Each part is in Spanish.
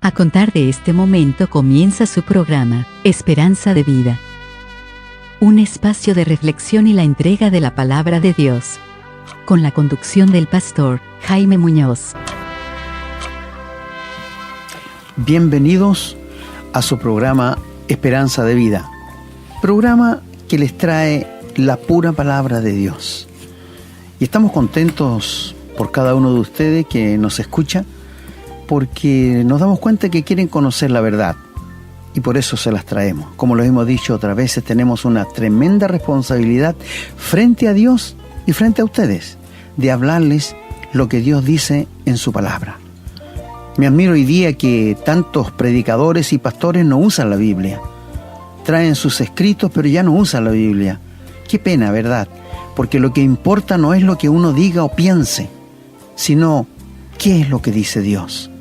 A contar de este momento comienza su programa, Esperanza de Vida. Un espacio de reflexión y la entrega de la palabra de Dios. Con la conducción del pastor Jaime Muñoz. Bienvenidos a su programa Esperanza de Vida. Programa que les trae la pura palabra de Dios. Y estamos contentos por cada uno de ustedes que nos escucha, porque nos damos cuenta que quieren conocer la verdad. Y por eso se las traemos. Como lo hemos dicho otras veces, tenemos una tremenda responsabilidad frente a Dios y frente a ustedes, de hablarles lo que Dios dice en su palabra. Me admiro hoy día que tantos predicadores y pastores no usan la Biblia. Traen sus escritos, pero ya no usan la Biblia. Qué pena, ¿verdad? Porque lo que importa no es lo que uno diga o piense, sino qué es lo que dice Dios.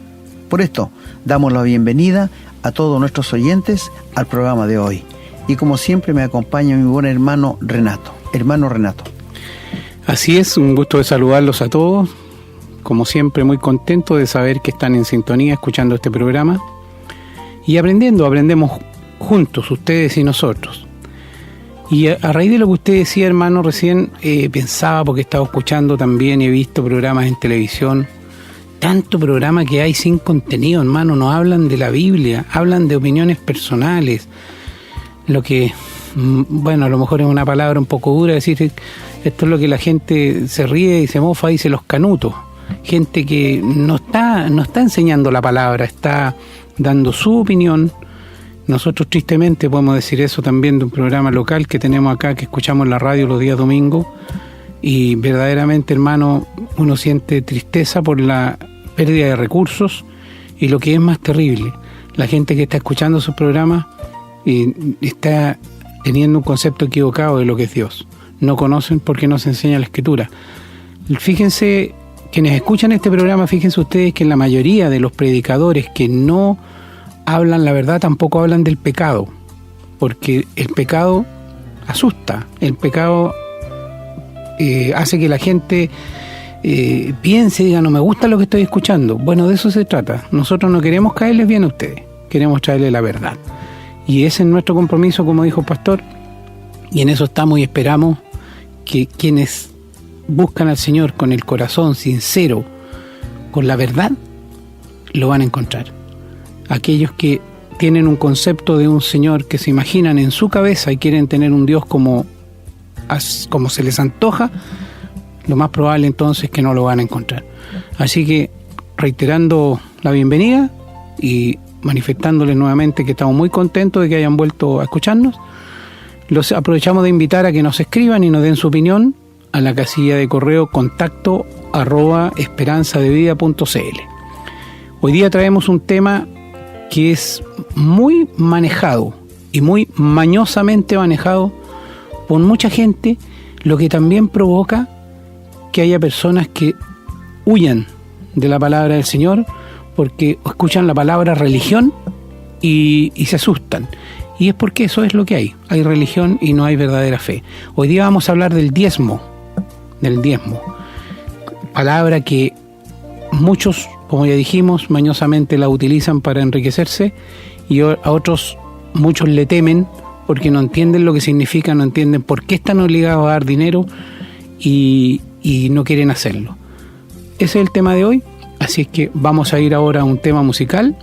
Por esto, damos la bienvenida a todos nuestros oyentes al programa de hoy. Y como siempre me acompaña mi buen hermano Renato. Hermano Renato. Así es, un gusto de saludarlos a todos. Como siempre, muy contento de saber que están en sintonía escuchando este programa. Y aprendemos juntos, ustedes y nosotros. Y a raíz de lo que usted decía, hermano, recién pensaba, porque he estado escuchando también y he visto programas en televisión, tanto programa que hay sin contenido, hermano. No hablan de la Biblia, hablan de opiniones personales. Lo que, bueno, a lo mejor es una palabra un poco dura decir, esto es lo que la gente se ríe y se mofa, dice los canutos. Gente que no está enseñando la palabra, está dando su opinión. Nosotros tristemente podemos decir eso también de un programa local que tenemos acá, que escuchamos en la radio los días domingos, y verdaderamente, hermano, uno siente tristeza por la pérdida de recursos, y lo que es más terrible, la gente que está escuchando esos programas está teniendo un concepto equivocado de lo que es Dios. No conocen porque no se enseña la Escritura. Fíjense, quienes escuchan este programa, fíjense ustedes que la mayoría de los predicadores que no hablan la verdad tampoco hablan del pecado, porque el pecado asusta, el pecado hace que la gente piense y diga, no me gusta lo que estoy escuchando. Bueno, de eso se trata. Nosotros no queremos caerles bien a ustedes, queremos traerles la verdad. Y ese es nuestro compromiso, como dijo el pastor, y en eso estamos y esperamos que quienes buscan al Señor con el corazón sincero, con la verdad, lo van a encontrar. Aquellos que tienen un concepto de un Señor que se imaginan en su cabeza y quieren tener un Dios como se les antoja, lo más probable entonces es que no lo van a encontrar. Así que, reiterando la bienvenida y manifestándoles nuevamente que estamos muy contentos de que hayan vuelto a escucharnos, los aprovechamos de invitar a que nos escriban y nos den su opinión a la casilla de correo contacto@esperanzadevida.cl. Hoy día traemos un tema que es muy manejado y muy mañosamente manejado por mucha gente, lo que también provoca que haya personas que huyan de la palabra del Señor porque escuchan la palabra religión y se asustan. Y es porque eso es lo que hay religión y no hay verdadera fe. Hoy día vamos a hablar del diezmo, palabra que muchos, como ya dijimos, mañosamente la utilizan para enriquecerse, y a otros muchos le temen porque no entienden lo que significa, no entienden por qué están obligados a dar dinero y no quieren hacerlo. Ese es el tema de hoy, así es que vamos a ir ahora a un tema musical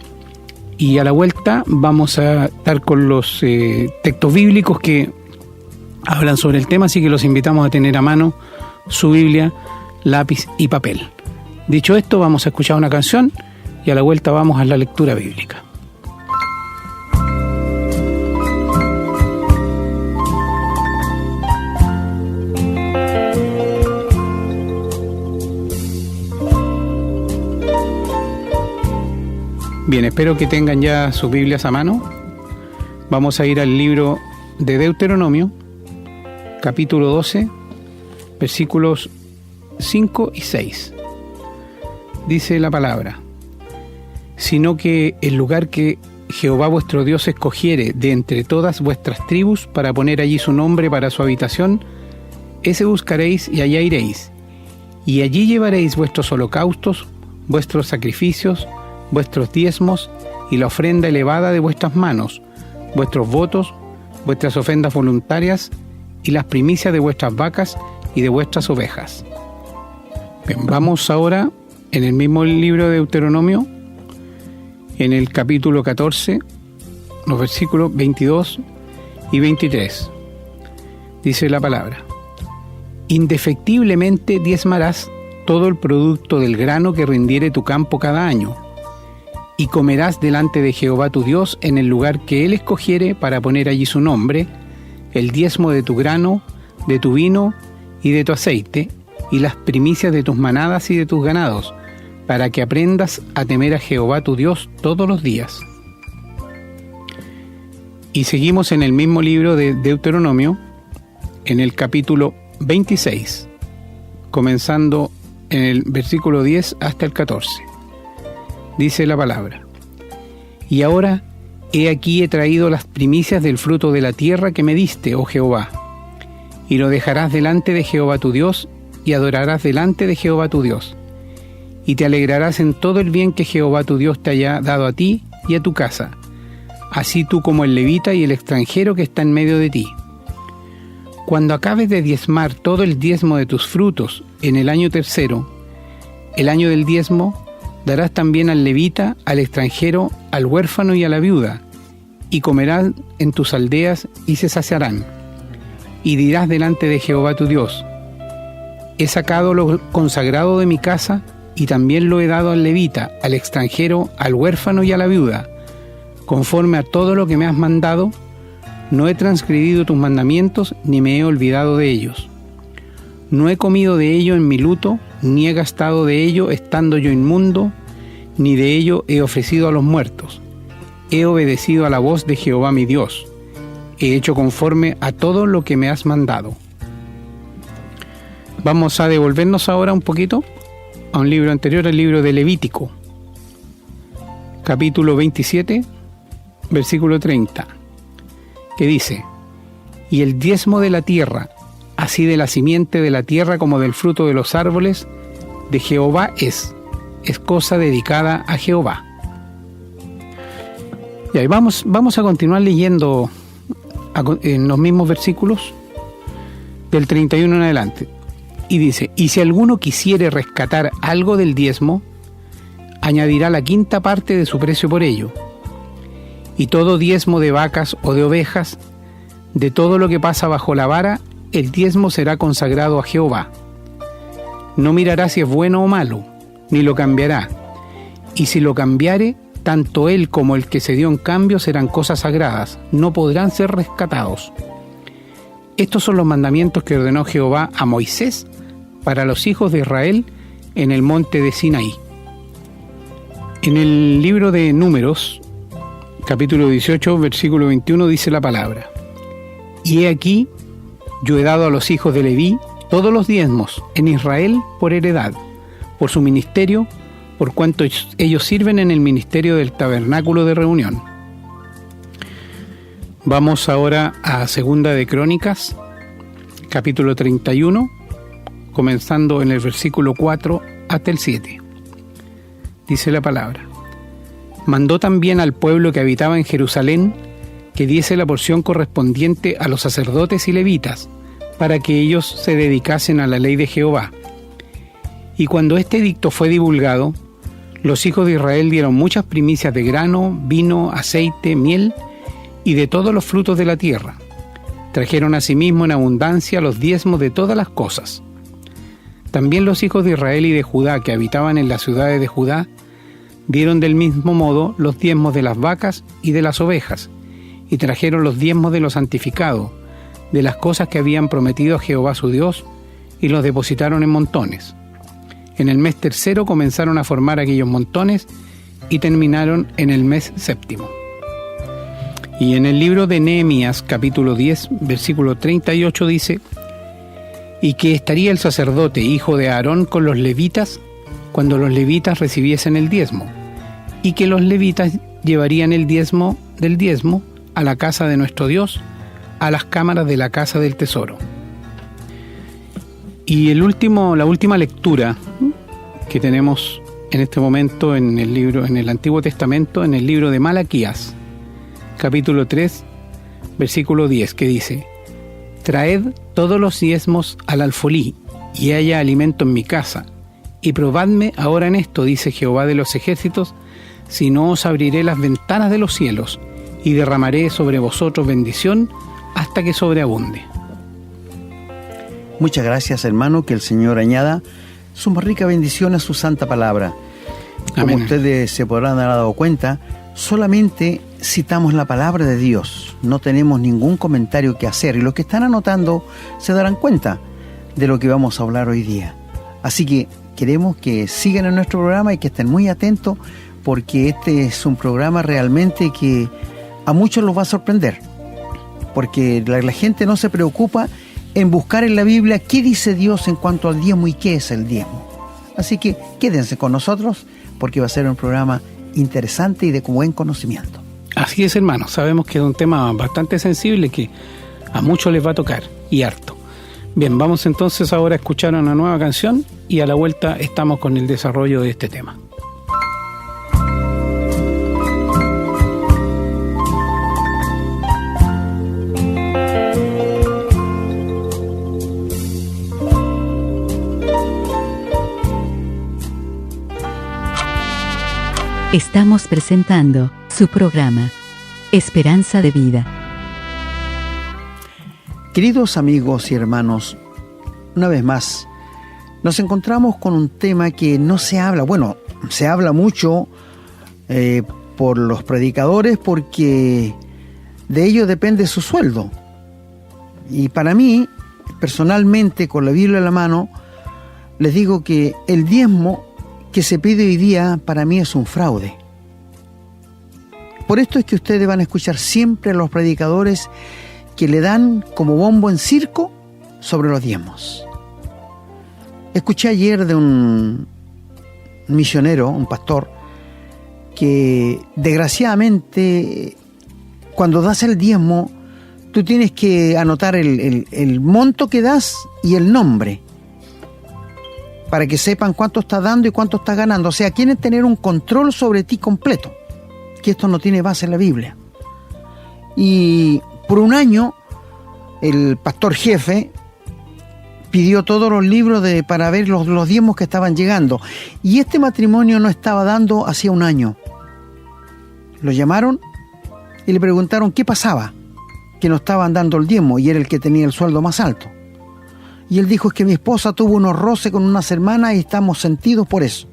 y a la vuelta vamos a estar con los textos bíblicos que hablan sobre el tema, así que los invitamos a tener a mano su Biblia, lápiz y papel. Dicho esto, vamos a escuchar una canción y a la vuelta vamos a la lectura bíblica. Bien, espero que tengan ya sus Biblias a mano. Vamos a ir al libro de Deuteronomio, capítulo 12, versículos 5 y 6. Dice la palabra: sino que el lugar que Jehová vuestro Dios escogiere de entre todas vuestras tribus para poner allí su nombre para su habitación, ese buscaréis y allá iréis, y allí llevaréis vuestros holocaustos, vuestros sacrificios, vuestros diezmos y la ofrenda elevada de vuestras manos, vuestros votos, vuestras ofrendas voluntarias y las primicias de vuestras vacas y de vuestras ovejas. Bien, vamos ahora en el mismo libro de Deuteronomio, en el capítulo 14, los versículos 22 y 23. Dice la palabra: indefectiblemente diezmarás todo el producto del grano que rindiere tu campo cada año, y comerás delante de Jehová tu Dios en el lugar que Él escogiere para poner allí su nombre, el diezmo de tu grano, de tu vino y de tu aceite, y las primicias de tus manadas y de tus ganados, para que aprendas a temer a Jehová tu Dios todos los días. Y seguimos en el mismo libro de Deuteronomio, en el capítulo 26, comenzando en el versículo 10 hasta el 14. Dice la palabra: y ahora, he aquí he traído las primicias del fruto de la tierra que me diste, oh Jehová, y lo dejarás delante de Jehová tu Dios, y adorarás delante de Jehová tu Dios, y te alegrarás en todo el bien que Jehová tu Dios te haya dado a ti y a tu casa, así tú como el levita y el extranjero que está en medio de ti. Cuando acabes de diezmar todo el diezmo de tus frutos en el año tercero, el año del diezmo, darás también al levita, al extranjero, al huérfano y a la viuda, y comerán en tus aldeas y se saciarán. Y dirás delante de Jehová tu Dios: he sacado lo consagrado de mi casa, y también lo he dado al levita, al extranjero, al huérfano y a la viuda, conforme a todo lo que me has mandado. No he transgredido tus mandamientos, ni me he olvidado de ellos. No he comido de ello en mi luto, ni he gastado de ello estando yo inmundo, ni de ello he ofrecido a los muertos. He obedecido a la voz de Jehová mi Dios. He hecho conforme a todo lo que me has mandado. Vamos a devolvernos ahora un poquito a un libro anterior, el libro de Levítico, capítulo 27, versículo 30, que dice: y el diezmo de la tierra, así de la simiente de la tierra como del fruto de los árboles, de Jehová es cosa dedicada a Jehová. Y ahí vamos a continuar leyendo en los mismos versículos del 31 en adelante. Y dice: y si alguno quisiere rescatar algo del diezmo, añadirá la quinta parte de su precio por ello. Y todo diezmo de vacas o de ovejas, de todo lo que pasa bajo la vara, el diezmo será consagrado a Jehová. No mirará si es bueno o malo, ni lo cambiará. Y si lo cambiare, tanto él como el que se dio en cambio serán cosas sagradas, no podrán ser rescatados. Estos son los mandamientos que ordenó Jehová a Moisés para los hijos de Israel en el monte de Sinaí. En el libro de Números, capítulo 18, versículo 21, dice la palabra: y he aquí, yo he dado a los hijos de Leví todos los diezmos en Israel por heredad, por su ministerio, por cuanto ellos sirven en el ministerio del tabernáculo de reunión. Vamos ahora a Segunda de Crónicas, capítulo 31, comenzando en el versículo 4 hasta el 7. Dice la palabra: mandó también al pueblo que habitaba en Jerusalén que diese la porción correspondiente a los sacerdotes y levitas, para que ellos se dedicasen a la ley de Jehová. Y cuando este edicto fue divulgado, los hijos de Israel dieron muchas primicias de grano, vino, aceite, miel y de todos los frutos de la tierra. Trajeron asimismo en abundancia los diezmos de todas las cosas. También los hijos de Israel y de Judá que habitaban en las ciudades de Judá dieron del mismo modo los diezmos de las vacas y de las ovejas, y trajeron los diezmos de lo santificado, de las cosas que habían prometido a Jehová su Dios, y los depositaron en montones. En el mes tercero comenzaron a formar aquellos montones y terminaron en el mes séptimo. Y en el libro de Nehemías, capítulo 10, versículo 38 dice: y que estaría el sacerdote, hijo de Aarón, con los levitas, cuando los levitas recibiesen el diezmo, y que los levitas llevarían el diezmo del diezmo a la casa de nuestro Dios, a las cámaras de la casa del tesoro. Y la última lectura que tenemos en este momento en el Antiguo Testamento, en el libro de Malaquías, capítulo 3, versículo 10, que dice: Traed todos los diezmos al alfolí, y haya alimento en mi casa, y probadme ahora en esto, dice Jehová de los ejércitos, si no os abriré las ventanas de los cielos, y derramaré sobre vosotros bendición hasta que sobreabunde. Muchas gracias, hermano, que el Señor añada su más rica bendición a su santa palabra. Como Amén. ustedes se podrán haber dado cuenta, solamente citamos la palabra de Dios, no tenemos ningún comentario que hacer, y los que están anotando se darán cuenta de lo que vamos a hablar hoy día. Así que queremos que sigan en nuestro programa y que estén muy atentos, porque este es un programa realmente que a muchos los va a sorprender, porque la gente no se preocupa en buscar en la Biblia qué dice Dios en cuanto al diezmo y qué es el diezmo. Así que quédense con nosotros, porque va a ser un programa interesante y de buen conocimiento. Así es, hermano, sabemos que es un tema bastante sensible que a muchos les va a tocar, y harto. Bien, vamos entonces ahora a escuchar una nueva canción, y a la vuelta estamos con el desarrollo de este tema. Estamos presentando su programa, Esperanza de Vida. Queridos amigos y hermanos, una vez más, nos encontramos con un tema que no se habla. Bueno, se habla mucho por los predicadores, porque de ello depende su sueldo. Y para mí, personalmente, con la Biblia en la mano, les digo que el diezmo que se pide hoy día para mí es un fraude. Por esto es que ustedes van a escuchar siempre a los predicadores que le dan como bombo en circo sobre los diezmos. Escuché ayer de un misionero, un pastor, que desgraciadamente cuando das el diezmo tú tienes que anotar el monto que das y el nombre, para que sepan cuánto estás dando y cuánto estás ganando. O sea, quieren tener un control sobre ti completo, que esto no tiene base en la Biblia. Y por un año el pastor jefe pidió todos los libros para ver los diezmos que estaban llegando, y este matrimonio no estaba dando hacía un año. Lo llamaron y le preguntaron qué pasaba, que no estaban dando el diezmo, y era el que tenía el sueldo más alto. Y él dijo: es que mi esposa tuvo unos roces con unas hermanas y estamos sentidos por eso.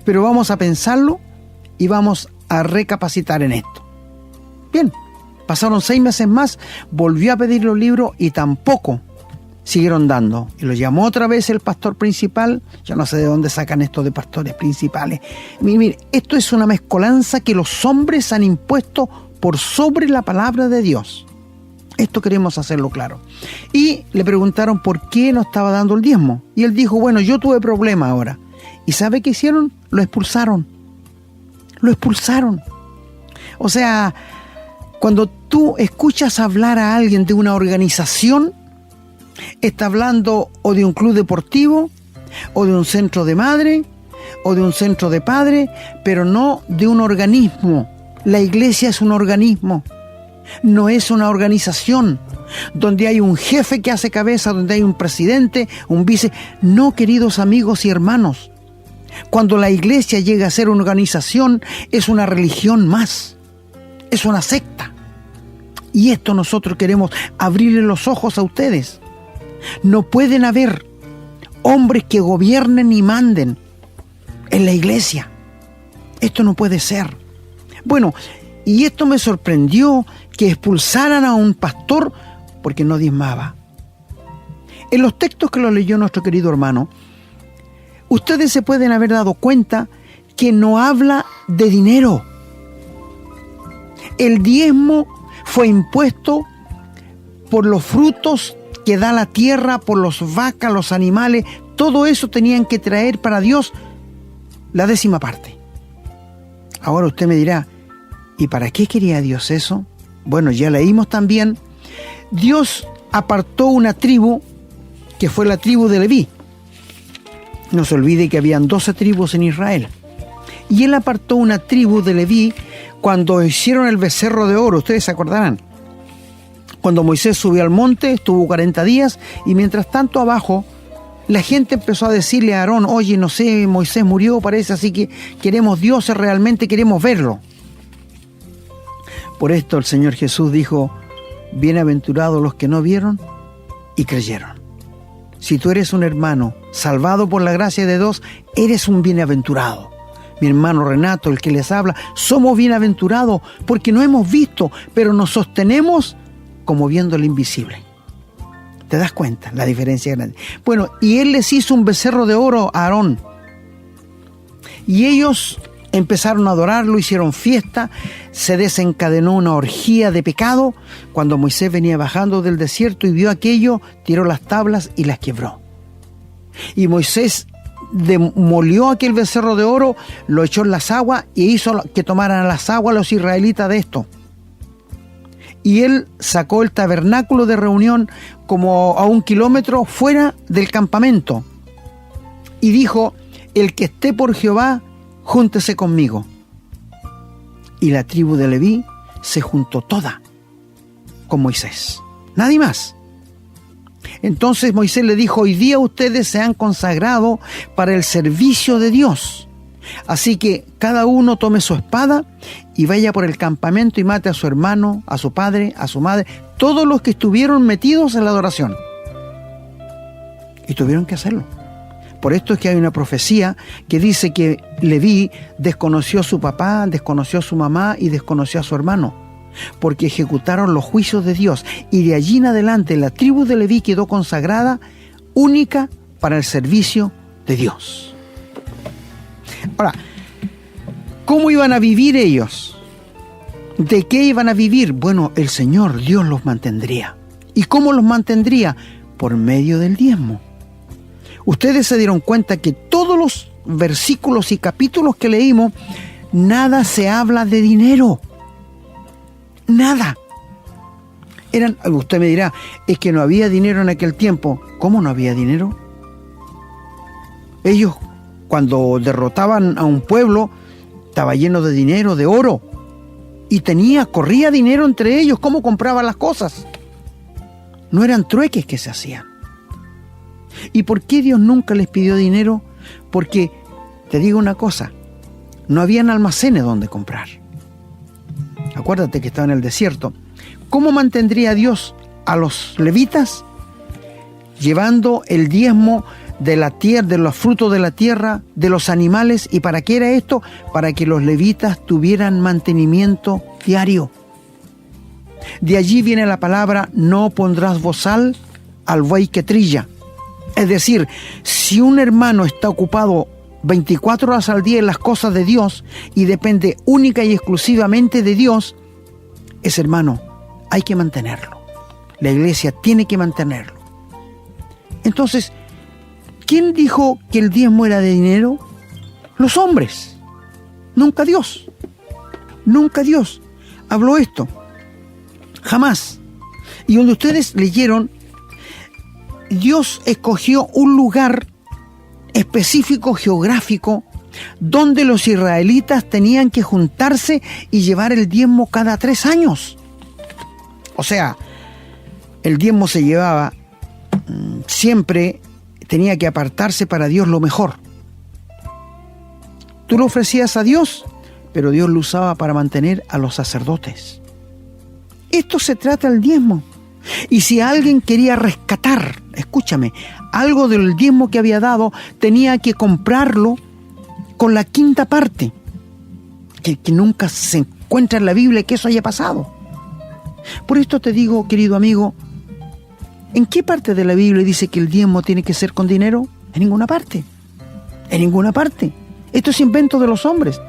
Pero vamos a pensarlo y vamos a recapacitar en esto. Bien, pasaron 6 meses más, volvió a pedir los libros y tampoco siguieron dando. Y lo llamó otra vez el pastor principal. Yo no sé de dónde sacan esto de pastores principales. Mire, esto es una mezcolanza que los hombres han impuesto por sobre la palabra de Dios. Esto queremos hacerlo claro. Y le preguntaron por qué no estaba dando el diezmo. Y él dijo: bueno, yo tuve problemas ahora. ¿Y sabe qué hicieron? Lo expulsaron. Lo expulsaron. O sea, cuando tú escuchas hablar a alguien de una organización, está hablando o de un club deportivo, o de un centro de madre, o de un centro de padre, pero no de un organismo. La iglesia es un organismo. No es una organización donde hay un jefe que hace cabeza, donde hay un presidente, un vice. No, queridos amigos y hermanos, cuando la iglesia llega a ser una organización, es una religión más, es una secta. Y esto nosotros queremos abrirle los ojos a ustedes. No pueden haber hombres que gobiernen y manden en la iglesia. Esto no puede ser. Bueno, y esto me sorprendió, que expulsaran a un pastor porque no diezmaba. En los textos que lo leyó nuestro querido hermano, ustedes se pueden haber dado cuenta que no habla de dinero. El diezmo fue impuesto por los frutos que da la tierra, por los vacas, los animales. Todo eso tenían que traer para Dios la 10ª parte. Ahora usted me dirá: ¿y para qué quería Dios eso? Bueno, ya leímos también, Dios apartó una tribu, que fue la tribu de Leví. No se olvide que habían 12 tribus en Israel. Y él apartó una tribu de Leví cuando hicieron el becerro de oro. Ustedes se acordarán. Cuando Moisés subió al monte, estuvo 40 días, y mientras tanto abajo, la gente empezó a decirle a Aarón: oye, no sé, Moisés murió, parece, así que queremos dioses, realmente queremos verlo. Por esto el Señor Jesús dijo: bienaventurados los que no vieron y creyeron. Si tú eres un hermano salvado por la gracia de Dios, eres un bienaventurado. Mi hermano Renato, el que les habla, somos bienaventurados porque no hemos visto, pero nos sostenemos como viendo lo invisible. ¿Te das cuenta? La diferencia es grande. Bueno, y él les hizo un becerro de oro a Aarón. Y ellos empezaron a adorarlo, hicieron fiesta, se desencadenó una orgía de pecado. Cuando Moisés venía bajando del desierto y vio aquello, tiró las tablas y las quebró. Y Moisés demolió aquel becerro de oro, lo echó en las aguas y hizo que tomaran las aguas los israelitas de esto. Y él sacó el tabernáculo de reunión como a 1 kilómetro fuera del campamento. Y dijo: el que esté por Jehová, júntese conmigo. Y la tribu de Leví se juntó toda con Moisés. Nadie más. Entonces Moisés le dijo: hoy día ustedes se han consagrado para el servicio de Dios. Así que cada uno tome su espada y vaya por el campamento y mate a su hermano, a su padre, a su madre, todos los que estuvieron metidos en la adoración. Y tuvieron que hacerlo. Por esto es que hay una profecía que dice que Leví desconoció a su papá, desconoció a su mamá y desconoció a su hermano, porque ejecutaron los juicios de Dios. Y de allí en adelante la tribu de Leví quedó consagrada, única para el servicio de Dios. Ahora, ¿cómo iban a vivir ellos? ¿De qué iban a vivir? Bueno, el Señor Dios los mantendría. ¿Y cómo los mantendría? Por medio del diezmo. Ustedes se dieron cuenta que todos los versículos y capítulos que leímos, nada se habla de dinero. Nada. Usted me dirá: es que no había dinero en aquel tiempo. ¿Cómo no había dinero? Ellos, cuando derrotaban a un pueblo, estaba lleno de dinero, de oro. Y corría dinero entre ellos. ¿Cómo compraban las cosas? No eran trueques que se hacían. ¿Y por qué Dios nunca les pidió dinero? Porque, te digo una cosa, no habían almacenes donde comprar. Acuérdate que estaba en el desierto. ¿Cómo mantendría Dios a los levitas? Llevando el diezmo de la tierra, de los frutos de la tierra, de los animales. ¿Y para qué era esto? Para que los levitas tuvieran mantenimiento diario. De allí viene la palabra: no pondrás bozal al buey que trilla. Es decir, si un hermano está ocupado 24 horas al día en las cosas de Dios y depende única y exclusivamente de Dios, ese hermano hay que mantenerlo. La iglesia tiene que mantenerlo. Entonces, ¿quién dijo que el diezmo era de dinero? Los hombres. Nunca Dios. Nunca Dios habló esto. Jamás. Y donde ustedes leyeron, Dios escogió un lugar específico, geográfico, donde los israelitas tenían que juntarse y llevar el diezmo cada 3 años. O sea, el diezmo se llevaba, siempre tenía que apartarse para Dios lo mejor. Tú lo ofrecías a Dios, pero Dios lo usaba para mantener a los sacerdotes. Esto se trata del diezmo. Y si alguien quería rescatar, escúchame, algo del diezmo que había dado, tenía que comprarlo con la 5ª parte, que nunca se encuentra en la Biblia que eso haya pasado. Por esto te digo, querido amigo, ¿en qué parte de la Biblia dice que el diezmo tiene que ser con dinero? En ninguna parte. En ninguna parte. Esto es invento de los hombres.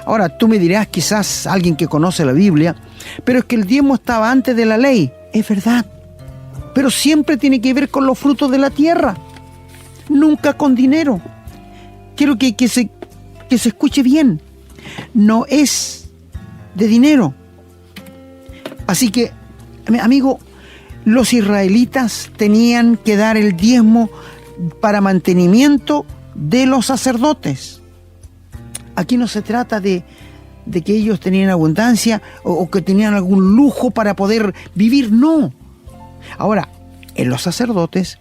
Ahora, tú me dirás, quizás alguien que conoce la Biblia, pero es que el diezmo estaba antes de la ley. Es verdad, pero siempre tiene que ver con los frutos de la tierra, nunca con dinero. Quiero que se escuche bien, no es de dinero. Así que, amigo, los israelitas tenían que dar el diezmo para mantenimiento de los sacerdotes. Aquí no se trata de que ellos tenían abundancia o que tenían algún lujo para poder vivir, no. Ahora, en los sacerdotes,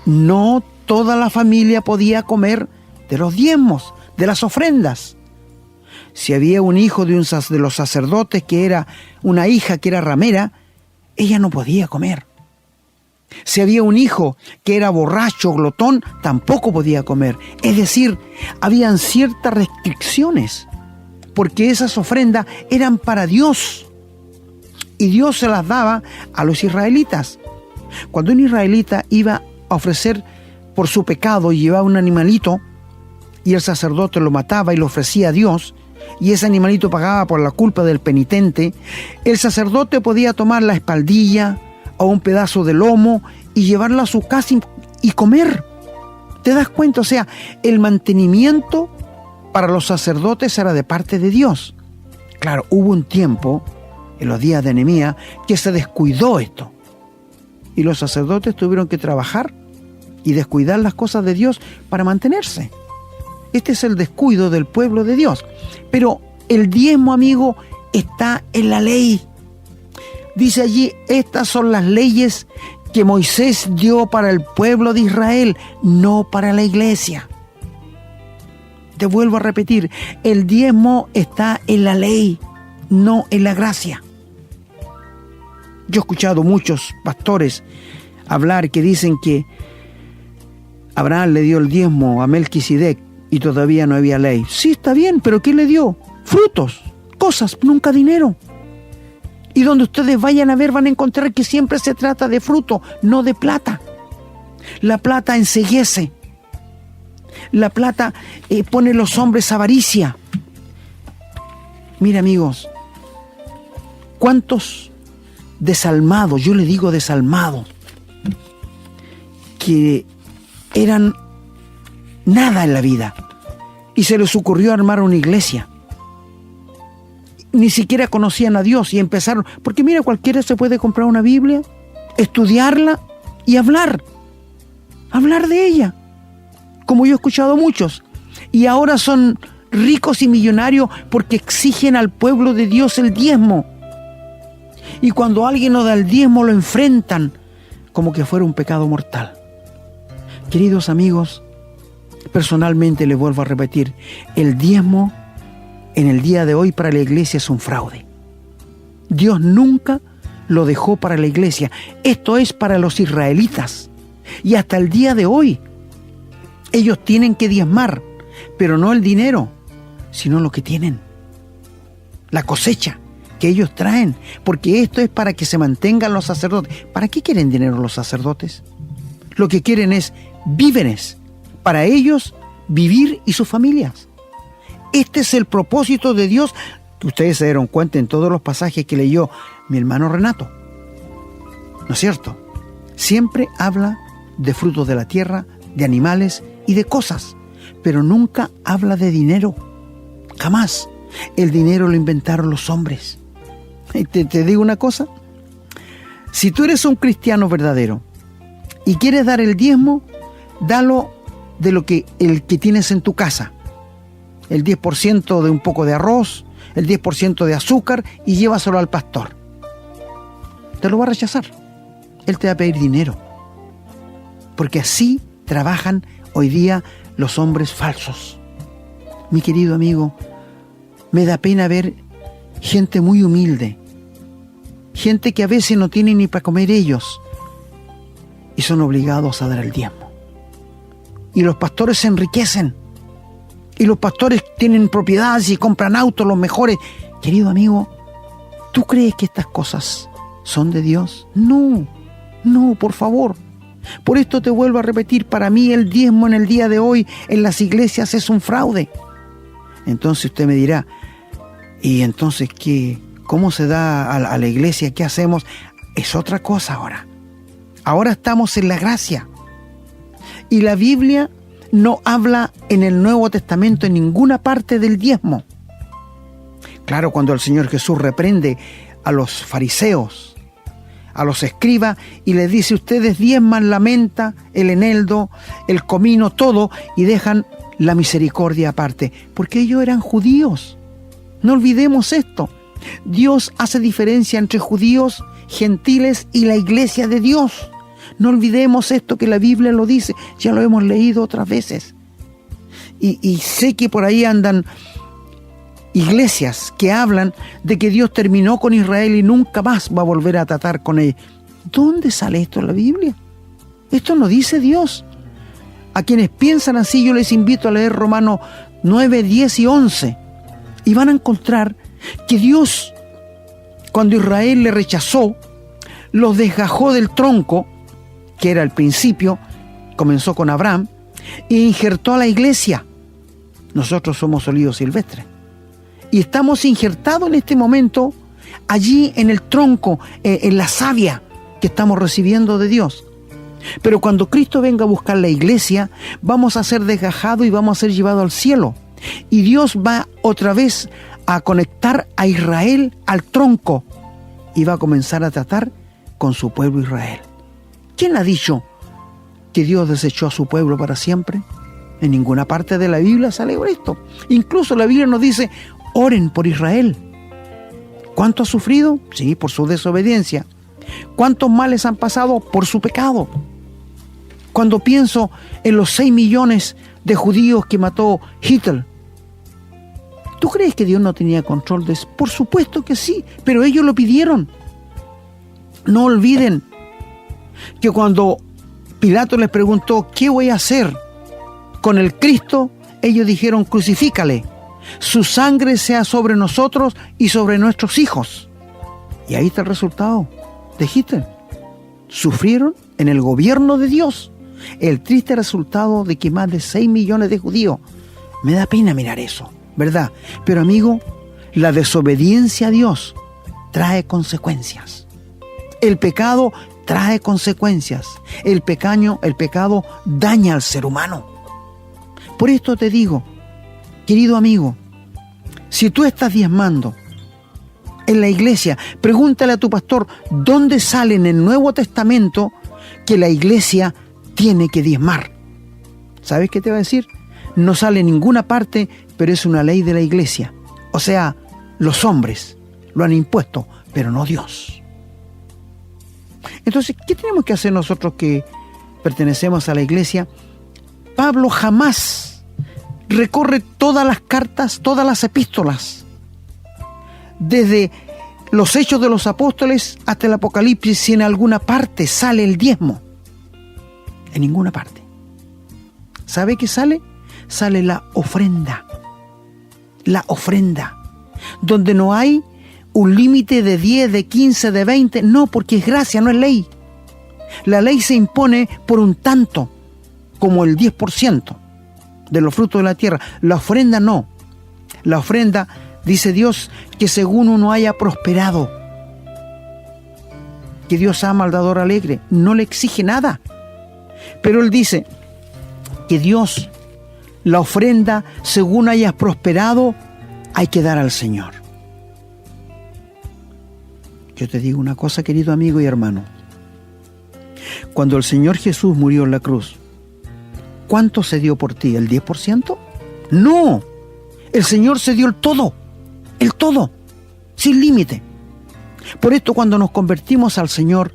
no toda la familia podía comer de los diezmos, de las ofrendas. Si había un hijo de los sacerdotes que era una hija que era ramera, ella no podía comer. Si había un hijo que era borracho, glotón, tampoco podía comer. Es decir, habían ciertas restricciones, porque esas ofrendas eran para Dios, y Dios se las daba a los israelitas. Cuando un israelita iba a ofrecer por su pecado y llevaba un animalito, y el sacerdote lo mataba y lo ofrecía a Dios, y ese animalito pagaba por la culpa del penitente, el sacerdote podía tomar la espaldilla o un pedazo de lomo y llevarlo a su casa y comer. ¿Te das cuenta? O sea, el mantenimiento para los sacerdotes era de parte de Dios. Claro, hubo un tiempo, en los días de Nehemías, que se descuidó esto. Y los sacerdotes tuvieron que trabajar y descuidar las cosas de Dios para mantenerse. Este es el descuido del pueblo de Dios. Pero el diezmo, amigo, está en la ley. Dice allí, estas son las leyes que Moisés dio para el pueblo de Israel, no para la iglesia. Te vuelvo a repetir, el diezmo está en la ley, no en la gracia. Yo he escuchado muchos pastores hablar que dicen que Abraham le dio el diezmo a Melquisedec y todavía no había ley. Sí, está bien, pero ¿qué le dio? Frutos, cosas, nunca dinero. Y donde ustedes vayan a ver van a encontrar que siempre se trata de fruto, no de plata. La plata enceguece. La plata pone a los hombres avaricia. Mira, amigos, ¿cuántos desalmados, yo le digo desalmados, que eran nada en la vida y se les ocurrió armar una iglesia? Ni siquiera conocían a Dios y empezaron, porque mira, cualquiera se puede comprar una Biblia, estudiarla y hablar de ella, como yo he escuchado muchos, y ahora son ricos y millonarios porque exigen al pueblo de Dios el diezmo, y cuando alguien no da el diezmo lo enfrentan como que fuera un pecado mortal. Queridos amigos, personalmente les vuelvo a repetir, el diezmo en el día de hoy para la iglesia es un fraude. Dios nunca lo dejó para la iglesia. Esto es para los israelitas. Y hasta el día de hoy, ellos tienen que diezmar, pero no el dinero, sino lo que tienen. La cosecha que ellos traen, porque esto es para que se mantengan los sacerdotes. ¿Para qué quieren dinero los sacerdotes? Lo que quieren es víveres, para ellos vivir y sus familias. Este es el propósito de Dios, que ustedes se dieron cuenta en todos los pasajes que leyó mi hermano Renato. ¿No es cierto? Siempre habla de frutos de la tierra, de animales y de cosas, pero nunca habla de dinero. Jamás. El dinero lo inventaron los hombres. Te digo una cosa. Si tú eres un cristiano verdadero y quieres dar el diezmo, dalo de el que tienes en tu casa. El 10% de un poco de arroz, el 10% de azúcar, y llévaselo al pastor. Te lo va a rechazar. Él te va a pedir dinero. Porque así trabajan hoy día los hombres falsos. Mi querido amigo, me da pena ver gente muy humilde, gente que a veces no tiene ni para comer ellos, y son obligados a dar el diezmo. Y los pastores se enriquecen. Y los pastores tienen propiedades y compran autos los mejores. Querido amigo, ¿tú crees que estas cosas son de Dios? No, por favor. Por esto te vuelvo a repetir, para mí el diezmo en el día de hoy en las iglesias es un fraude. Entonces usted me dirá, ¿y entonces qué? ¿Cómo se da a la iglesia? ¿Qué hacemos? Es otra cosa ahora. Ahora estamos en la gracia. Y la Biblia no habla en el Nuevo Testamento en ninguna parte del diezmo. Claro, cuando el Señor Jesús reprende a los fariseos, a los escribas y les dice: ustedes diezman la menta, el eneldo, el comino, todo, y dejan la misericordia aparte, porque ellos eran judíos. No olvidemos esto. Dios hace diferencia entre judíos, gentiles y la iglesia de Dios. No olvidemos esto, que la Biblia lo dice, ya lo hemos leído otras veces. Y sé que por ahí andan iglesias que hablan de que Dios terminó con Israel y nunca más va a volver a tratar con ellos. ¿Dónde sale esto en la Biblia? Esto no dice Dios. A quienes piensan así, yo les invito a leer Romanos 9, 10 y 11. Y van a encontrar que Dios, cuando Israel le rechazó, los desgajó del tronco, que era el principio, comenzó con Abraham, e injertó a la iglesia. Nosotros somos olivos silvestres. Y estamos injertados en este momento allí en el tronco, en la savia que estamos recibiendo de Dios. Pero cuando Cristo venga a buscar la iglesia, vamos a ser desgajados y vamos a ser llevados al cielo. Y Dios va otra vez a conectar a Israel al tronco y va a comenzar a tratar con su pueblo Israel. ¿Quién ha dicho que Dios desechó a su pueblo para siempre? En ninguna parte de la Biblia sale esto. Incluso la Biblia nos dice: oren por Israel. ¿Cuánto ha sufrido? Sí, por su desobediencia. ¿Cuántos males han pasado? Por su pecado. Cuando pienso en los 6 millones de judíos que mató Hitler, ¿tú crees que Dios no tenía control de eso? Por supuesto que sí, pero ellos lo pidieron. No olviden que cuando Pilato les preguntó: ¿qué voy a hacer con el Cristo? Ellos dijeron: crucifícale. Su sangre sea sobre nosotros y sobre nuestros hijos. Y ahí está el resultado de Hitler. Sufrieron en el gobierno de Dios el triste resultado de que más de 6 millones de judíos. Me da pena mirar eso, ¿verdad? Pero amigo, la desobediencia a Dios trae consecuencias. El pecado trae consecuencias. El pecado daña al ser humano. Por esto te digo, querido amigo, si tú estás diezmando en la iglesia, pregúntale a tu pastor dónde sale en el Nuevo Testamento que la iglesia tiene que diezmar. ¿Sabes qué te va a decir? No sale en ninguna parte, pero es una ley de la iglesia. O sea, los hombres lo han impuesto, pero no Dios. Entonces, ¿qué tenemos que hacer nosotros que pertenecemos a la iglesia? Pablo jamás recorre todas las cartas, todas las epístolas, desde los Hechos de los Apóstoles hasta el Apocalipsis, si en alguna parte sale el diezmo. En ninguna parte. ¿Sabe qué sale? Sale la ofrenda. La ofrenda. Donde no hay un límite de 10, de 15, de 20. No, porque es gracia, no es ley. La ley se impone por un tanto, como el 10% de los frutos de la tierra. La ofrenda no. La ofrenda, dice Dios, que según uno haya prosperado. Que Dios ama al dador alegre. No le exige nada. Pero Él dice que Dios, la ofrenda, según hayas prosperado, hay que dar al Señor. Yo te digo una cosa, querido amigo y hermano. Cuando el Señor Jesús murió en la cruz, ¿cuánto se dio por ti? ¿El 10%? No, el Señor se dio el todo, sin límite. Por esto, cuando nos convertimos al Señor,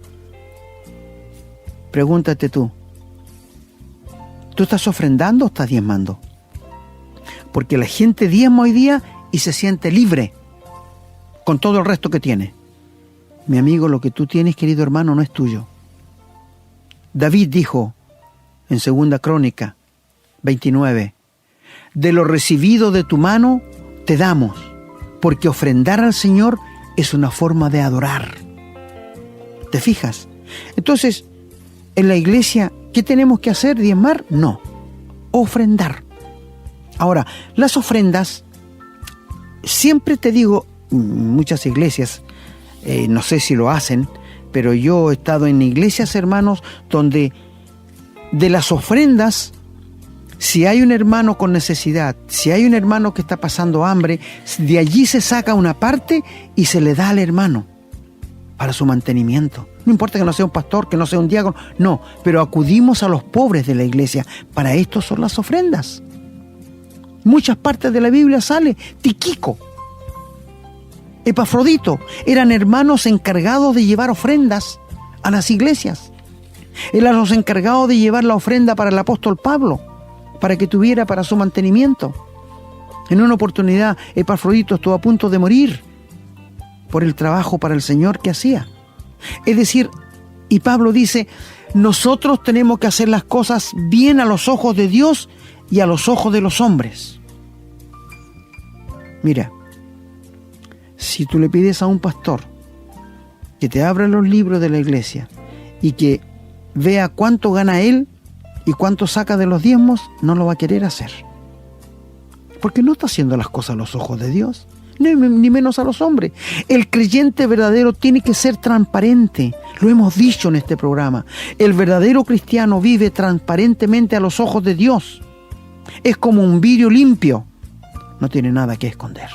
pregúntate tú estás ofrendando o estás diezmando? Porque la gente diezma hoy día y se siente libre con todo el resto que tiene. Mi amigo, lo que tú tienes, querido hermano, no es tuyo. David dijo en 2 Crónica 29: de lo recibido de tu mano te damos, porque ofrendar al Señor es una forma de adorar. ¿Te fijas? Entonces, en la iglesia, ¿qué tenemos que hacer? ¿Diezmar? No, ofrendar. Ahora, las ofrendas, siempre te digo, muchas iglesias, no sé si lo hacen, pero yo he estado en iglesias, hermanos, donde de las ofrendas, si hay un hermano con necesidad, si hay un hermano que está pasando hambre, de allí se saca una parte y se le da al hermano para su mantenimiento. No importa que no sea un pastor, que no sea un diácono, no, pero acudimos a los pobres de la iglesia. Para esto son las ofrendas. Muchas partes de la Biblia sale Tíquico, Epafrodito, eran hermanos encargados de llevar ofrendas a las iglesias. Eran los encargados de llevar la ofrenda para el apóstol Pablo, para que tuviera para su mantenimiento. En una oportunidad, Epafrodito estuvo a punto de morir por el trabajo para el Señor que hacía. Es decir, y Pablo dice, nosotros tenemos que hacer las cosas bien a los ojos de Dios y a los ojos de los hombres. Mira, si tú le pides a un pastor que te abra los libros de la iglesia y que vea cuánto gana él y cuánto saca de los diezmos, no lo va a querer hacer. Porque no está haciendo las cosas a los ojos de Dios, ni menos a los hombres. El creyente verdadero tiene que ser transparente. Lo hemos dicho en este programa. El verdadero cristiano vive transparentemente a los ojos de Dios. Es como un vidrio limpio. No tiene nada que esconder.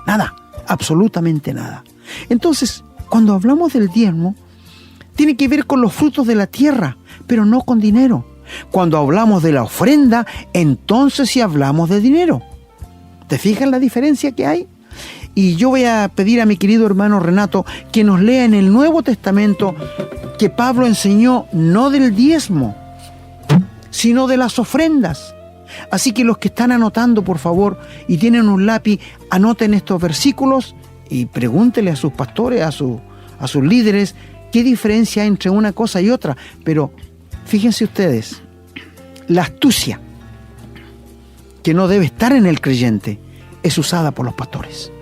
Nada, absolutamente nada. Entonces, cuando hablamos del diezmo, tiene que ver con los frutos de la tierra, pero no con dinero. Cuando hablamos de la ofrenda, entonces sí hablamos de dinero. ¿Te fijas la diferencia que hay? Y yo voy a pedir a mi querido hermano Renato que nos lea en el Nuevo Testamento que Pablo enseñó no del diezmo, sino de las ofrendas. Así que los que están anotando, por favor, y tienen un lápiz, anoten estos versículos y pregúntenle a sus pastores, a sus líderes, qué diferencia hay entre una cosa y otra. Pero fíjense ustedes, la astucia que no debe estar en el creyente es usada por los pastores.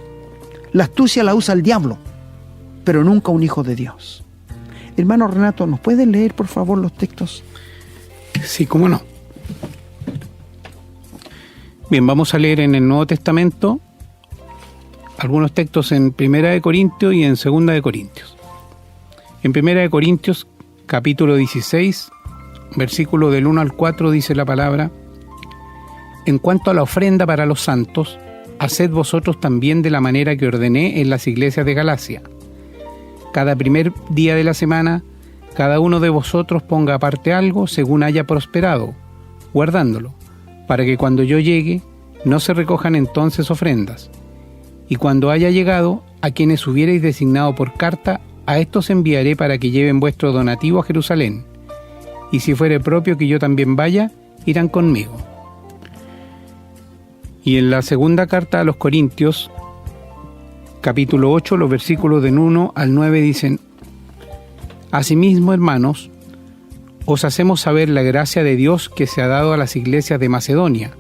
La astucia la usa el diablo, pero nunca un hijo de Dios. Hermano Renato, ¿nos puedes leer, por favor, los textos? Sí, cómo no. Bien, vamos a leer en el Nuevo Testamento algunos textos en 1 Corintios y en 2 Corintios. En 1 Corintios, capítulo 16, versículo del 1 al 4, dice la palabra: en cuanto a la ofrenda para los santos, haced vosotros también de la manera que ordené en las iglesias de Galacia. Cada primer día de la semana, cada uno de vosotros ponga aparte algo según haya prosperado, guardándolo, para que cuando yo llegue, no se recojan entonces ofrendas. Y cuando haya llegado, a quienes hubierais designado por carta, a estos enviaré para que lleven vuestro donativo a Jerusalén. Y si fuere propio que yo también vaya, irán conmigo. Y en la segunda carta a los Corintios, capítulo 8, los versículos del 1 al 9 dicen: asimismo, hermanos, os hacemos saber la gracia de Dios que se ha dado a las iglesias de Macedonia,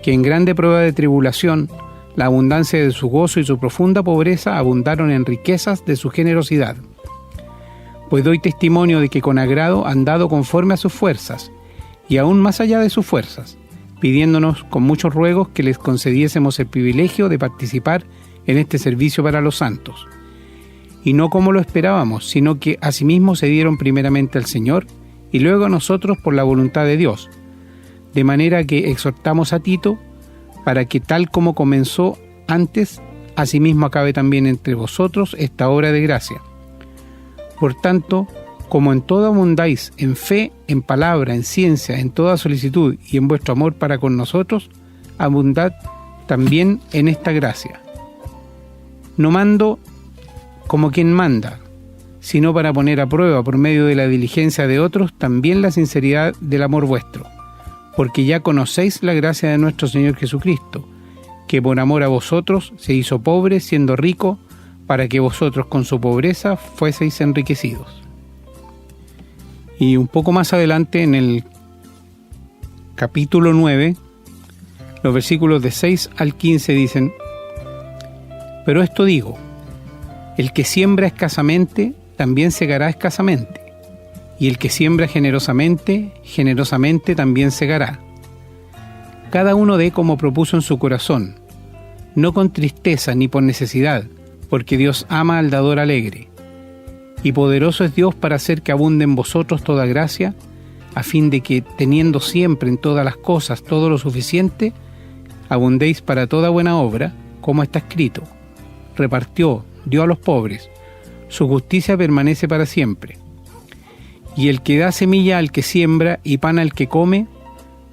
que en grande prueba de tribulación, la abundancia de su gozo y su profunda pobreza abundaron en riquezas de su generosidad. Pues doy testimonio de que con agrado han dado conforme a sus fuerzas, y aún más allá de sus fuerzas, pidiéndonos con muchos ruegos que les concediésemos el privilegio de participar en este servicio para los santos. Y no como lo esperábamos, sino que asimismo se dieron primeramente al Señor, y luego a nosotros por la voluntad de Dios, de manera que exhortamos a Tito, para que tal como comenzó antes, asimismo acabe también entre vosotros esta obra de gracia. Por tanto, como en todo abundáis en fe, en palabra, en ciencia, en toda solicitud y en vuestro amor para con nosotros, abundad también en esta gracia. No mando como quien manda, sino para poner a prueba por medio de la diligencia de otros también la sinceridad del amor vuestro, porque ya conocéis la gracia de nuestro Señor Jesucristo, que por amor a vosotros se hizo pobre siendo rico, para que vosotros con su pobreza fueseis enriquecidos. Y un poco más adelante, en el capítulo 9, los versículos de 6 al 15 dicen: pero esto digo, el que siembra escasamente, también segará escasamente, y el que siembra generosamente, generosamente también segará. Cada uno dé como propuso en su corazón, no con tristeza ni por necesidad, porque Dios ama al dador alegre. Y poderoso es Dios para hacer que abunde en vosotros toda gracia, a fin de que, teniendo siempre en todas las cosas todo lo suficiente, abundéis para toda buena obra, como está escrito: repartió, dio a los pobres, su justicia permanece para siempre. Y el que da semilla al que siembra y pan al que come,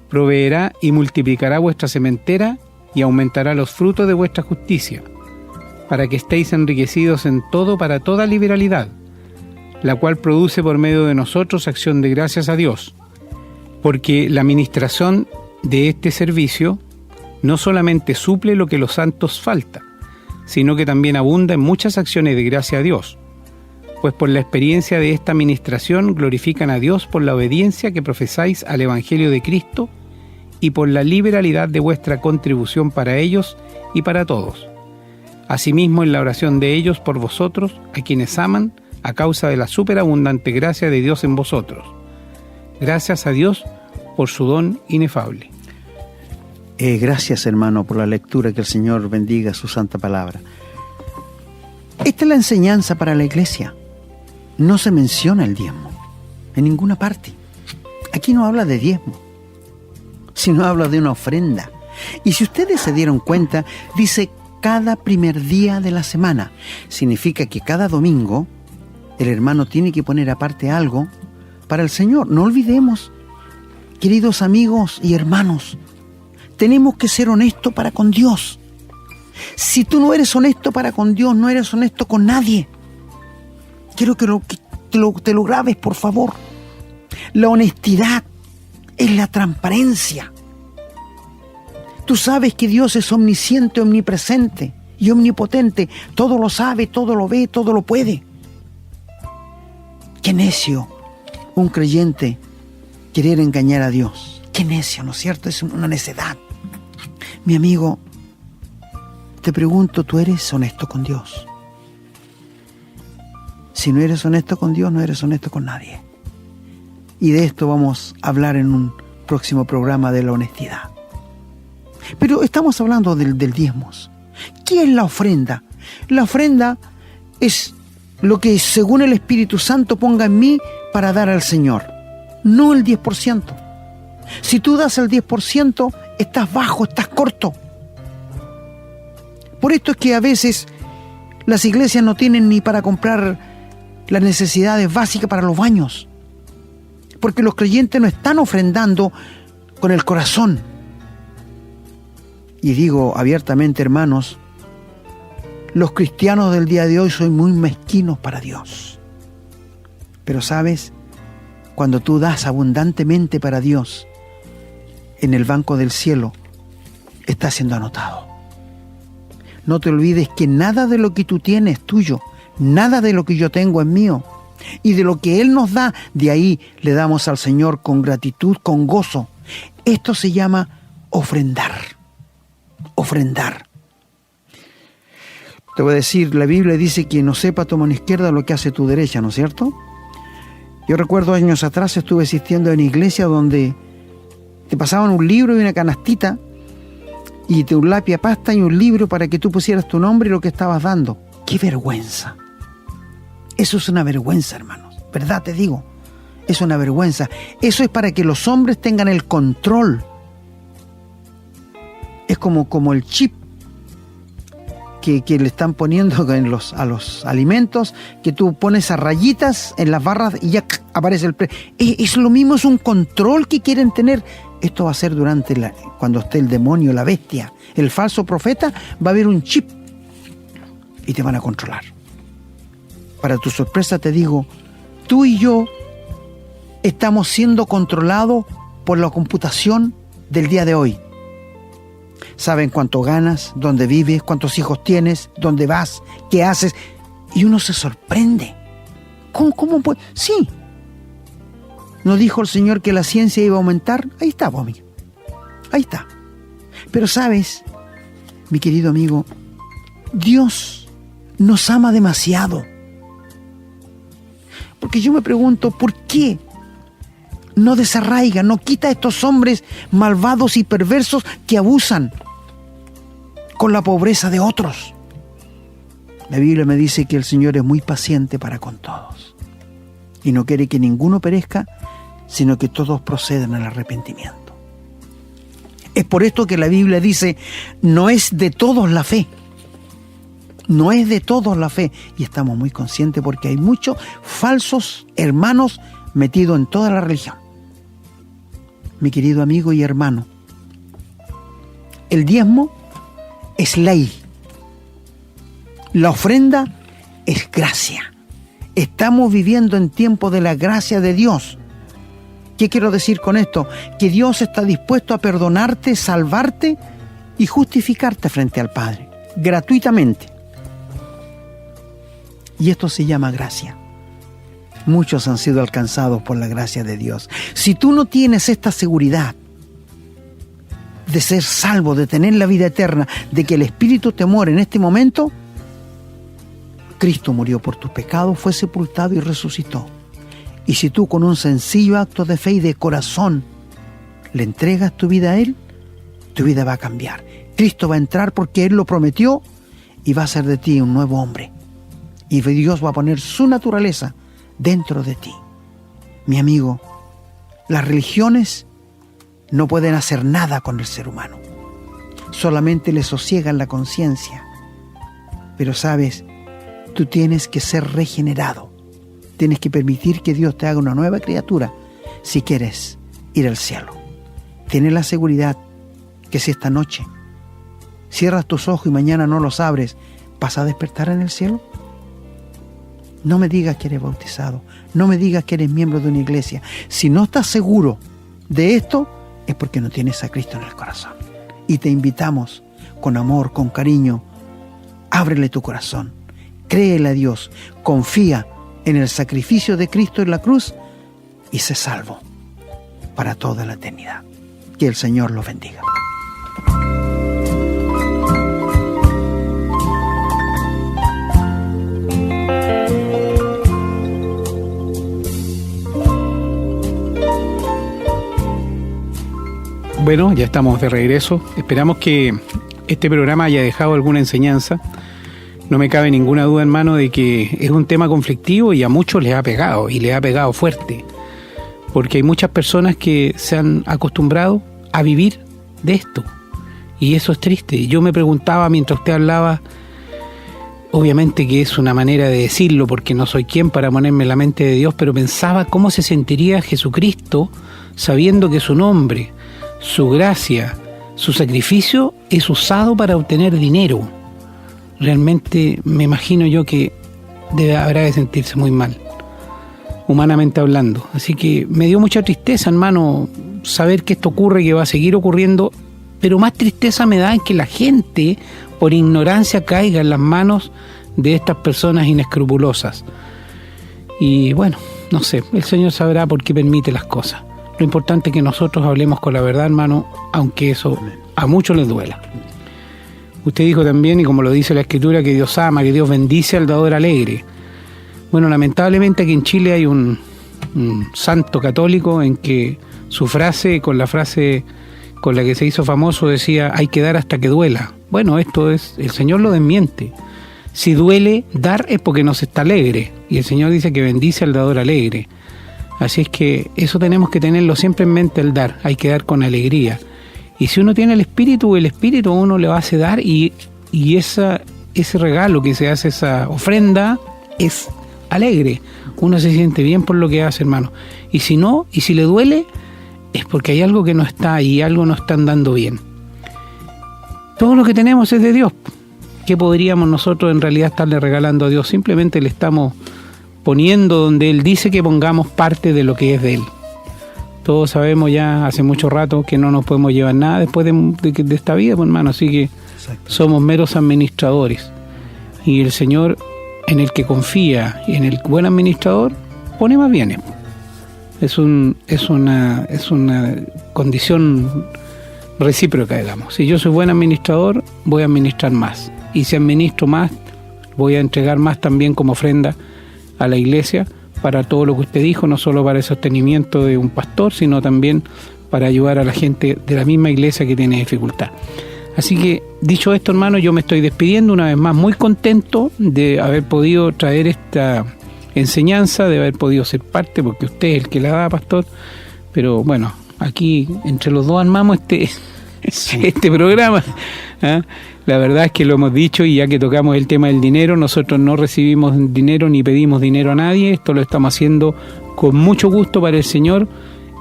proveerá y multiplicará vuestra sementera y aumentará los frutos de vuestra justicia, para que estéis enriquecidos en todo para toda liberalidad, la cual produce por medio de nosotros acción de gracias a Dios, porque la ministración de este servicio no solamente suple lo que los santos falta, sino que también abunda en muchas acciones de gracia a Dios, pues por la experiencia de esta ministración glorifican a Dios por la obediencia que profesáis al Evangelio de Cristo y por la liberalidad de vuestra contribución para ellos y para todos. Asimismo, en la oración de ellos por vosotros, a quienes aman, a causa de la superabundante gracia de Dios en vosotros. Gracias a Dios por su don inefable. Gracias, hermano, por la lectura. Que el Señor bendiga su santa palabra. Esta es la enseñanza para la iglesia. No se menciona el diezmo en ninguna parte. Aquí no habla de diezmo, sino habla de una ofrenda. Y si ustedes se dieron cuenta, dice cada primer día de la semana. Significa que cada domingo el hermano tiene que poner aparte algo para el Señor. No olvidemos, queridos amigos y hermanos, tenemos que ser honestos para con Dios. Si tú no eres honesto para con Dios, no eres honesto con nadie. Quiero que te lo grabes, por favor. La honestidad es la transparencia. Tú sabes que Dios es omnisciente, omnipresente y omnipotente. Todo lo sabe, todo lo ve, todo lo puede. Qué necio un creyente querer engañar a Dios. Qué necio, ¿no es cierto? Es una necedad. Mi amigo, te pregunto, ¿tú eres honesto con Dios? Si no eres honesto con Dios, no eres honesto con nadie. Y de esto vamos a hablar en un próximo programa, de la honestidad. Pero estamos hablando del diezmos. ¿Qué es la ofrenda? La ofrenda es lo que según el Espíritu Santo ponga en mí para dar al Señor. No el 10%. Si tú das el 10%, estás bajo, estás corto. Por esto es que a veces las iglesias no tienen ni para comprar las necesidades básicas para los baños, porque los creyentes no están ofrendando con el corazón. Y digo abiertamente, hermanos, los cristianos del día de hoy son muy mezquinos para Dios. Pero sabes, cuando tú das abundantemente para Dios, en el banco del cielo está siendo anotado. No te olvides que nada de lo que tú tienes es tuyo, nada de lo que yo tengo es mío. Y de lo que Él nos da, de ahí le damos al Señor con gratitud, con gozo. Esto se llama ofrendar. Ofrendar. Te voy a decir, la Biblia dice que no sepa tu mano izquierda lo que hace tu derecha, ¿no es cierto? Yo recuerdo años atrás estuve asistiendo a una iglesia donde te pasaban un libro y una canastita y un lápiz a pasta y un libro para que tú pusieras tu nombre y lo que estabas dando. ¡Qué vergüenza! Eso es una vergüenza, hermanos. ¿Verdad? Te digo. Es una vergüenza. Eso es para que los hombres tengan el control. Es como el chip que le están poniendo a los alimentos, que tú pones a rayitas en las barras y ya aparece el precio. Es lo mismo, es un control que quieren tener. Esto va a ser cuando esté el demonio, la bestia, el falso profeta, va a haber un chip y te van a controlar. Para tu sorpresa te digo, tú y yo estamos siendo controlados por la computación del día de hoy. Saben cuánto ganas, dónde vives, cuántos hijos tienes, dónde vas, qué haces. Y uno se sorprende. ¿Cómo puede? Sí. ¿No dijo el Señor que la ciencia iba a aumentar? Ahí está, pues, amigo. Ahí está. Pero sabes, mi querido amigo, Dios nos ama demasiado. Porque yo me pregunto, ¿por qué no desarraiga, no quita a estos hombres malvados y perversos que abusan con la pobreza de otros? La Biblia me dice que el Señor es muy paciente para con todos y no quiere que ninguno perezca, sino que todos procedan al arrepentimiento. Es por esto que la Biblia dice, no es de todos la fe. No es de todos la fe, y estamos muy conscientes porque hay muchos falsos hermanos metidos en toda la religión. Mi querido amigo y hermano, el diezmo es ley. La ofrenda es gracia. Estamos viviendo en tiempo de la gracia de Dios. ¿Qué quiero decir con esto? Que Dios está dispuesto a perdonarte, salvarte y justificarte frente al Padre, gratuitamente. Y esto se llama gracia. Muchos han sido alcanzados por la gracia de Dios. Si tú no tienes esta seguridad de ser salvo, de tener la vida eterna, de que el Espíritu te muere en este momento, Cristo murió por tus pecados, fue sepultado y resucitó. Y si tú con un sencillo acto de fe y de corazón le entregas tu vida a Él, tu vida va a cambiar. Cristo va a entrar porque Él lo prometió y va a hacer de ti un nuevo hombre. Y Dios va a poner su naturaleza dentro de ti. Mi amigo, las religiones no pueden hacer nada con el ser humano. Solamente le sosiegan la conciencia. Pero sabes, tú tienes que ser regenerado. Tienes que permitir que Dios te haga una nueva criatura si quieres ir al cielo. Tienes la seguridad que si esta noche cierras tus ojos y mañana no los abres, ¿vas a despertar en el cielo? No me digas que eres bautizado, no me digas que eres miembro de una iglesia. Si no estás seguro de esto, es porque no tienes a Cristo en el corazón. Y te invitamos con amor, con cariño, ábrele tu corazón, créele a Dios, confía en el sacrificio de Cristo en la cruz y sé salvo para toda la eternidad. Que el Señor los bendiga. Bueno, ya estamos de regreso. Esperamos que este programa haya dejado alguna enseñanza. No me cabe ninguna duda, hermano, de que es un tema conflictivo y a muchos les ha pegado, y les ha pegado fuerte. Porque hay muchas personas que se han acostumbrado a vivir de esto. Y eso es triste. Yo me preguntaba mientras usted hablaba, obviamente que es una manera de decirlo porque no soy quien para ponerme en la mente de Dios, pero pensaba cómo se sentiría Jesucristo sabiendo que su nombre, su gracia, su sacrificio es usado para obtener dinero. Realmente me imagino yo que habrá de sentirse muy mal, humanamente hablando. Así que me dio mucha tristeza, hermano, saber que esto ocurre, que va a seguir ocurriendo, pero más tristeza me da en que la gente, por ignorancia, caiga en las manos de estas personas inescrupulosas. Y bueno, no sé, el Señor sabrá por qué permite las cosas. Lo importante es que nosotros hablemos con la verdad, hermano, aunque eso a muchos les duela. Usted dijo también, y como lo dice la Escritura, que Dios ama, que Dios bendice al dador alegre. Bueno, lamentablemente aquí en Chile hay un santo católico en que su frase, con la frase con la que se hizo famoso, decía, hay que dar hasta que duela. Bueno, esto es, el Señor lo desmiente. Si duele, dar es porque no se está alegre. Y el Señor dice que bendice al dador alegre. Así es que eso tenemos que tenerlo siempre en mente, el dar. Hay que dar con alegría. Y si uno tiene el Espíritu a uno le hace dar y ese regalo que se hace, esa ofrenda, es alegre. Uno se siente bien por lo que hace, hermano. Y si no, y si le duele, es porque hay algo que no está y algo no está andando bien. Todo lo que tenemos es de Dios. ¿Qué podríamos nosotros en realidad estarle regalando a Dios? Simplemente le estamos poniendo donde Él dice que pongamos parte de lo que es de Él. Todos sabemos ya hace mucho rato que no nos podemos llevar nada después de esta vida, pues, hermano. Así que somos meros administradores. Y el Señor, en el que confía y en el buen administrador, pone más bienes. Es una condición recíproca, digamos. Si yo soy buen administrador, voy a administrar más. Y si administro más, voy a entregar más también como ofrenda a la iglesia para todo lo que usted dijo, no solo para el sostenimiento de un pastor, sino también para ayudar a la gente de la misma iglesia que tiene dificultad. Así que, dicho esto, hermano, yo me estoy despidiendo una vez más, muy contento de haber podido traer esta enseñanza, de haber podido ser parte, porque usted es el que la da, pastor, pero bueno, aquí entre los dos armamos este programa. ¿Ah? La verdad es que lo hemos dicho, y ya que tocamos el tema del dinero, nosotros no recibimos dinero ni pedimos dinero a nadie. Esto lo estamos haciendo con mucho gusto para el Señor,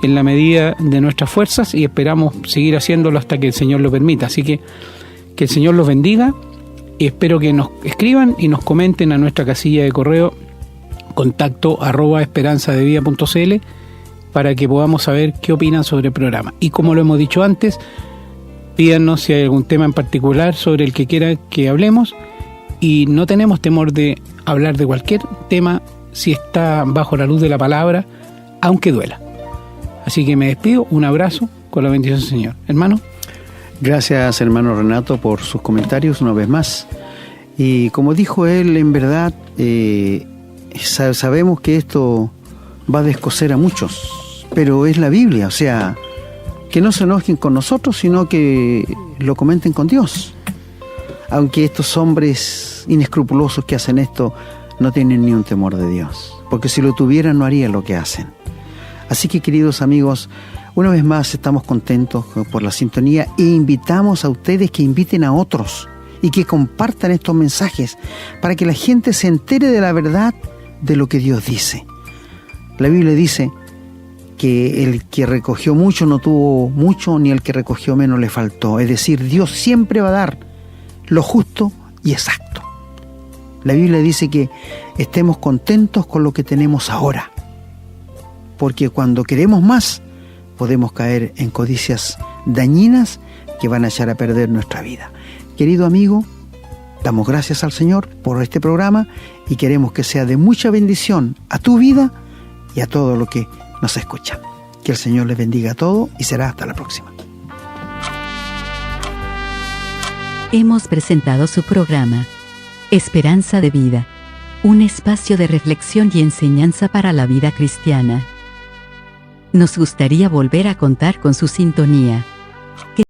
en la medida de nuestras fuerzas, y esperamos seguir haciéndolo hasta que el Señor lo permita. Así que el Señor los bendiga, y espero que nos escriban y nos comenten a nuestra casilla de correo contacto@esperanzadevida.cl para que podamos saber qué opinan sobre el programa. Y como lo hemos dicho antes, pídanos si hay algún tema en particular sobre el que quiera que hablemos, y no tenemos temor de hablar de cualquier tema si está bajo la luz de la palabra, aunque duela. Así que me despido, un abrazo, con la bendición del Señor. Hermano. Gracias, hermano Renato, por sus comentarios una vez más. Y como dijo él, en verdad, sabemos que esto va a descoser a muchos, pero es la Biblia, o sea, que no se enojen con nosotros, sino que lo comenten con Dios. Aunque estos hombres inescrupulosos que hacen esto no tienen ni un temor de Dios, porque si lo tuvieran no harían lo que hacen. Así que, queridos amigos, una vez más estamos contentos por la sintonía e invitamos a ustedes que inviten a otros y que compartan estos mensajes para que la gente se entere de la verdad de lo que Dios dice. La Biblia dice que el que recogió mucho no tuvo mucho, ni el que recogió menos le faltó. Es decir, Dios siempre va a dar lo justo y exacto. La Biblia dice que estemos contentos con lo que tenemos ahora, porque cuando queremos más, podemos caer en codicias dañinas que van a echar a perder nuestra vida. Querido amigo, damos gracias al Señor por este programa y queremos que sea de mucha bendición a tu vida y a todo lo que nos escucha. Que el Señor les bendiga a todos y será hasta la próxima. Hemos presentado su programa Esperanza de Vida, un espacio de reflexión y enseñanza para la vida cristiana. Nos gustaría volver a contar con su sintonía.